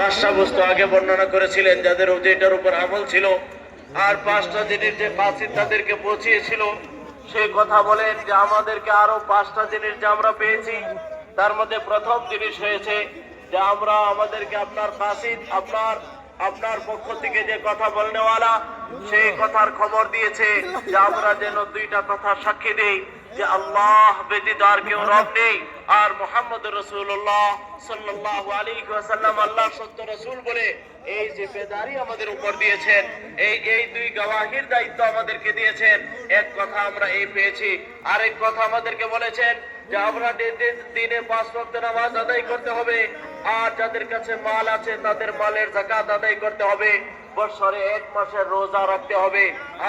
পাঁচটা বস্তু আগে বর্ণনা করেছিলেন যাদের যেটার উপর আমল ছিল, আর পাঁচটা জিনিস যে বাসিত তাদেরকে পৌঁছিয়েছিল সেই কথা বলেন যে আমাদেরকে আরো পাঁচটা জিনিস যে আমরা পেয়েছি। তার মধ্যে প্রথম জিনিস হয়েছে যে আমরা আমাদেরকে আপনার বাসিত আপনার পক্ষ থেকে যে কথা বলনেওয়ালা সেই কথার খবর দিয়েছে যে আমরা যেন দুইটা কথা সাক্ষী দেই যে আল্লাহ ব্যতীত আর কেউ রব নেই, আর মুহাম্মদুর রাসূলুল্লাহ সাল্লাল্লাহু আলাইহি ওয়াসাল্লাম আল্লাহর সত্য রাসূল বলে এই জিম্মেদারি আমাদের উপর দিয়েছেন। এই দুই গওয়াহির দায়িত্ব আমাদেরকে দিয়েছেন। এক কথা আমরা এই পেয়েছি, আরেক কথা আমাদেরকে বলেছেন যে আমরা দিনে 5 ওয়াক্ত নামাজ আদায় করতে হবে, আর যাদের কাছে মাল আছে তাদের মালের যাকাত আদায় করতে হবে, বছরে 1 মাসের রোজা রাখতে হবে,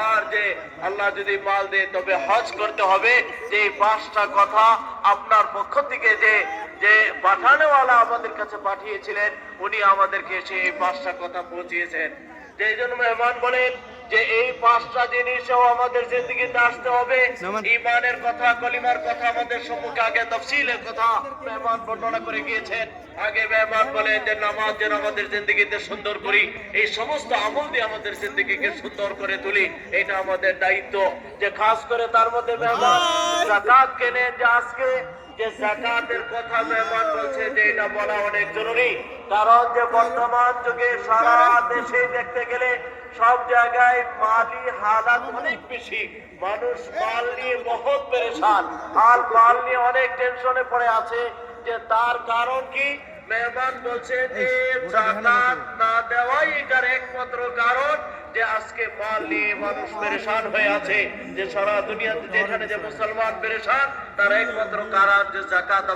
আর যে আল্লাহ যদি মাল দেয় তবে হজ করতে হবে। যে 5টা কথা আপনার পক্ষ থেকে যে পাঠানোওয়ালা আমাদের কাছে পাঠিয়েছিলেন উনি আমাদেরকে সেই 5টা কথা পৌঁছিয়েছেন। যেই জন্য মেহমান বলেন যে এই 5টা জিনিসও আমাদের জিন্দেগিতে আসতে হবে। ঈমানের কথা, কলিমার কথা আমাদের সম্মুখে আগে তাফসীলের কথা মেহমান বর্ণনা করে গিয়েছেন। আগে মেহমান বলেন যে নামাজ যেন আমাদের জিন্দেগিতে সুন্দর করি, এই সমস্ত আমল দিয়ে আমাদের জিন্দেগিকে সুন্দর করে তুলি, এটা আমাদের দায়িত্ব। যে খাস করে তার মধ্যে মেহমান যাকাত কেনেন, যে আজকে যে যাকাতের কথা মেহমান বলছে যে এটা বলা অনেক জরুরি, কারণ যে বর্তমান যুগে সারা দেশে দেখতে গেলে সব জায়গায় মালি হালাত অনেক বেশি, মানুষ মাল নিয়ে বহুত পেরেশান, আর মাল নিয়ে অনেক টেনশনে পড়ে আছে। যে তার কারণ কি মেহমান বলছে যে যাকাত না দেওয়াই এটার একমাত্র কারণ, যে আজকে মাল নিয়ে মানুষ পেরেশান হয়ে আছে। যে সারা দুনিয়াতে যেখানে যে মুসলমান পেরেশান তার একমাত্র কারণ যে যাকাত